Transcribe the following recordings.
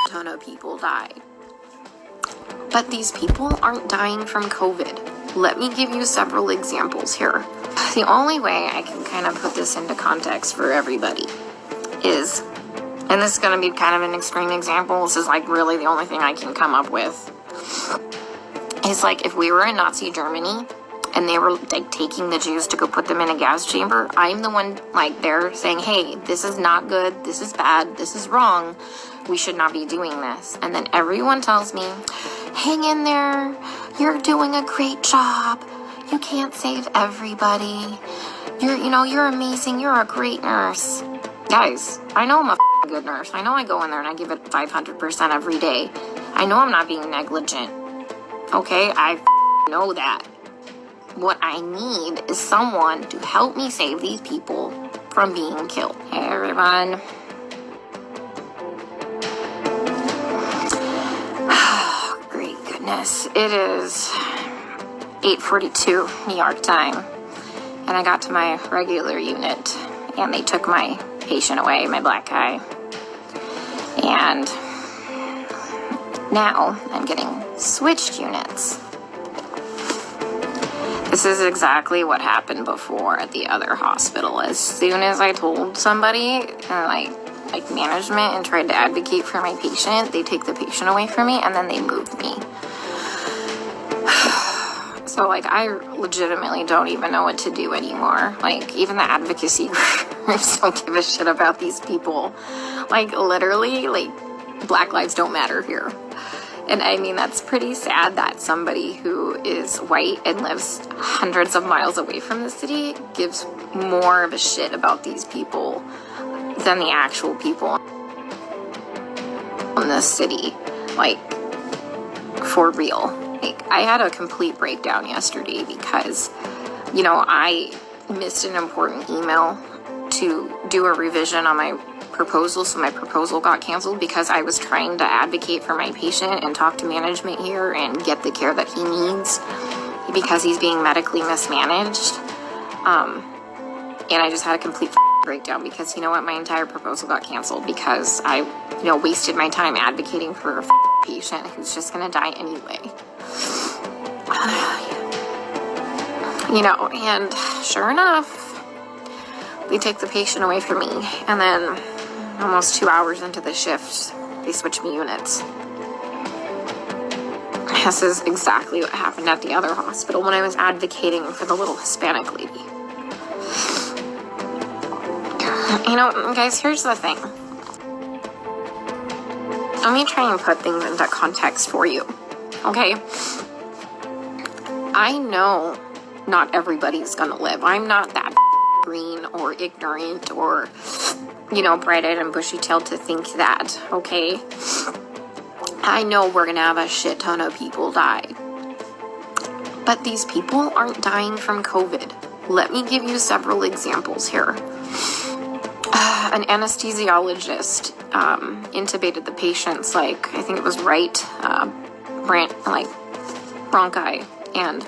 ton of people died. But these people aren't dying from COVID. Let me give you several examples here. The only way I can kind of put this into context for everybody is, and this is going to be kind of an extreme example, this is like really the only thing I can come up with, is like if we were in Nazi Germany and they were like taking the Jews to go put them in a gas chamber, I'm the one like there saying, hey, this is not good, this is bad, this is wrong, we should not be doing this. And then everyone tells me, hang in there, you're doing a great job, you can't save everybody, you're amazing, you're a great nurse. Guys, I know I'm a good nurse. I know I go in there and I give it 500% every day. I know I'm not being negligent. Okay, I know that. What I need is someone to help me save these people from being killed. Hey everyone. Great goodness. It is 8:42 New York time. And I got to my regular unit and they took my patient away, my black guy. And now I'm getting switched units. This is exactly what happened before at the other hospital. As soon as I told somebody, like management, and tried to advocate for my patient, they take the patient away from me and then they move me. So like I legitimately don't even know what to do anymore. Like even the advocacy groups don't give a shit about these people. Like literally, like Black lives don't matter here. And I mean, that's pretty sad that somebody who is white and lives hundreds of miles away from the city gives more of a shit about these people than the actual people in the city. Like, for real. Like, I had a complete breakdown yesterday because, I missed an important email to do a revision on my proposal, so my proposal got canceled because I was trying to advocate for my patient and talk to management here and get the care that he needs because he's being medically mismanaged. And I just had a complete breakdown because my entire proposal got canceled because I wasted my time advocating for a patient who's just gonna die anyway. And sure enough, they take the patient away from me, and then almost 2 hours into the shift, they switch me units. This is exactly what happened at the other hospital when I was advocating for the little Hispanic lady. Guys, here's the thing. Let me try and put things into context for you, okay? I know not everybody's gonna live. I'm not that green or ignorant or, bright-eyed and bushy-tailed to think that, okay? I know we're gonna have a shit ton of people die. But these people aren't dying from COVID. Let me give you several examples here. An anesthesiologist intubated the patient's, I think it was right bronchi and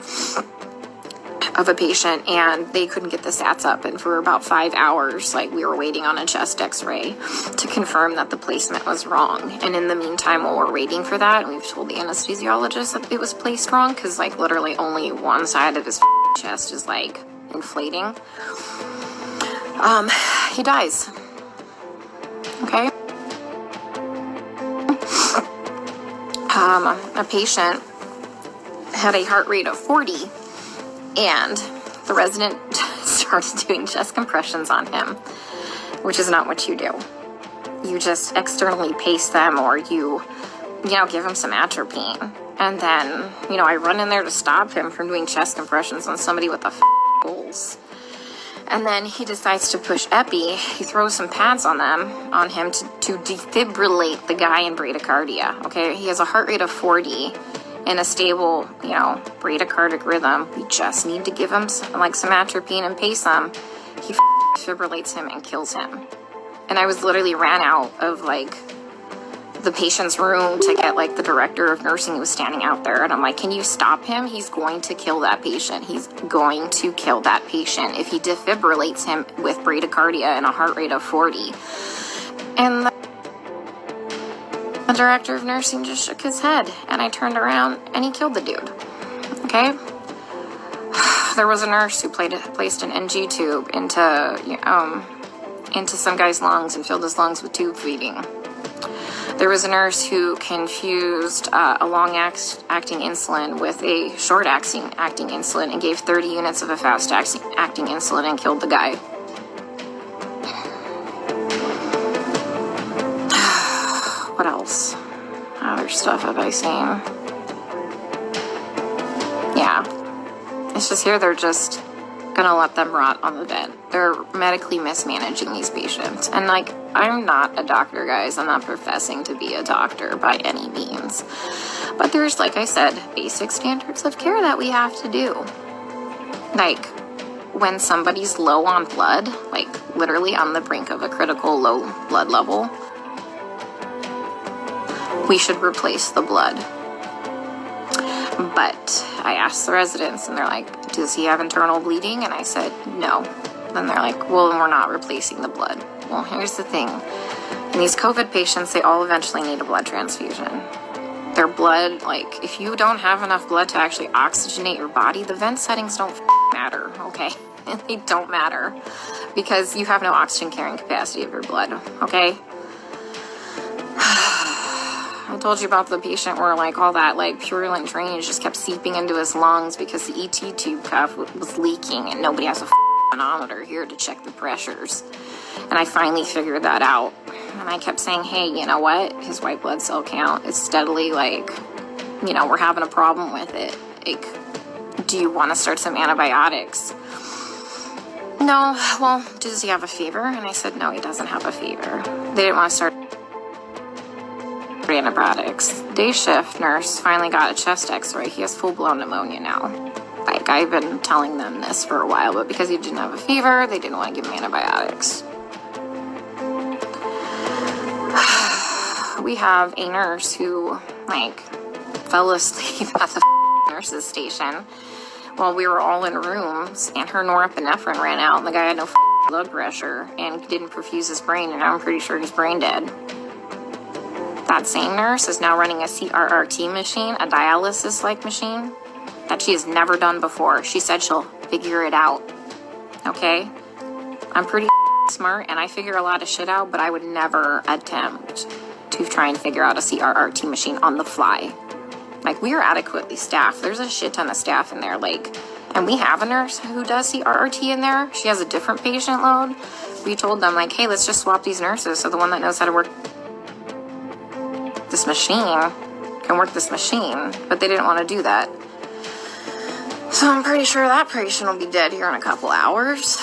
of a patient, and they couldn't get the sats up, and for about 5 hours we were waiting on a chest x-ray to confirm that the placement was wrong. And in the meantime, while we're waiting for that, we've told the anesthesiologist that it was placed wrong because literally only one side of his chest is inflating. He dies. Okay. A patient had a heart rate of 40, and the resident started doing chest compressions on him, which is not what you do. You just externally pace them, or you give him some atropine. And then, I run in there to stop him from doing chest compressions on somebody with a pulse. And then he decides to push epi. He throws some pads on him to defibrillate the guy in bradycardia. Okay, he has a heart rate of 40 in a stable, bradycardic rhythm. We just need to give him some atropine and pace him. He defibrillates him and kills him. And I was literally ran out of the patient's room to get the director of nursing who was standing out there, and I'm like, can you stop him? He's going to kill that patient. He's going to kill that patient if he defibrillates him with bradycardia and a heart rate of 40. And The director of nursing just shook his head, and I turned around, and he killed the dude. Okay? There was a nurse who placed an NG tube into some guy's lungs and filled his lungs with tube feeding. There was a nurse who confused a long-acting insulin with a short-acting insulin and gave 30 units of a fast-acting insulin and killed the guy. What else? Other stuff have I seen? Yeah. It's just here they're just gonna let them rot on the vent. They're medically mismanaging these patients. And like, I'm not a doctor, guys. I'm not professing to be a doctor by any means. But there's, like I said, basic standards of care that we have to do. Like, when somebody's low on blood, like literally on the brink of a critical low blood level, we should replace the blood. But I asked the residents, and they're like, does he have internal bleeding? And I said, no. Then they're like, well, we're not replacing the blood. Well, here's the thing. In these COVID patients, they all eventually need a blood transfusion. Their blood, like, if you don't have enough blood to actually oxygenate your body, the vent settings don't matter, okay? They don't matter because you have no oxygen carrying capacity of your blood, okay? I told you about the patient where like all that like purulent drainage just kept seeping into his lungs because the ET tube cuff was leaking and nobody has a manometer here to check the pressures. And I finally figured that out. And I kept saying, hey, you know what? His white blood cell count is steadily like, you know, we're having a problem with it. Like, do you want to start some antibiotics? No. Well, does he have a fever? And I said, no, he doesn't have a fever. They didn't want to start antibiotics. Day shift nurse finally got a chest x-ray. He has full-blown pneumonia now. Like, I've been telling them this for a while, but because he didn't have a fever, they didn't want to give him antibiotics. We have a nurse who, like, fell asleep at the nurse's station while we were all in rooms, and her norepinephrine ran out, and the guy had no blood pressure and didn't perfuse his brain, and I'm pretty sure he's brain dead. That same nurse is now running a CRRT machine, a dialysis-like machine, that she has never done before. She said she'll figure it out, okay? I'm pretty smart, and I figure a lot of shit out, but I would never attempt to try and figure out a CRRT machine on the fly. Like, we are adequately staffed. There's a shit ton of staff in there, like, and we have a nurse who does CRRT in there. She has a different patient load. We told them, like, hey, let's just swap these nurses so the one that knows how to work this machine can work this machine, but they didn't want to do that. So I'm pretty sure that patient will be dead here in a couple hours.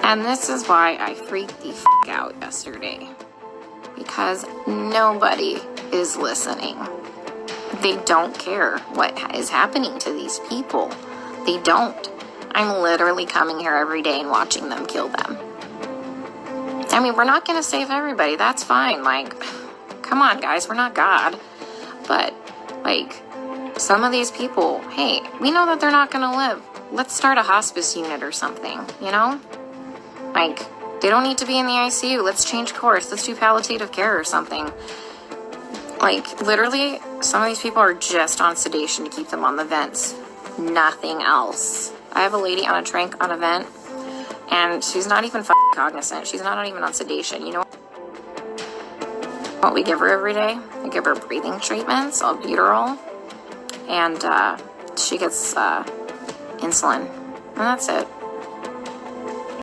And this is why I freaked the out yesterday. Because nobody is listening. They don't care what is happening to these people. They don't. I'm literally coming here every day and watching them kill them. I mean, we're not going to save everybody. That's fine. Like, come on, guys. We're not God. But, like, some of these people, hey, we know that they're not going to live. Let's start a hospice unit or something, you know? Like, they don't need to be in the ICU. Let's change course. Let's do palliative care or something. Like, literally, some of these people are just on sedation to keep them on the vents. Nothing else. I have a lady on a tranq on a vent, and she's not even cognizant. She's not even on sedation. You know what we give her every day? We give her breathing treatments, albuterol, and she gets insulin. And that's it.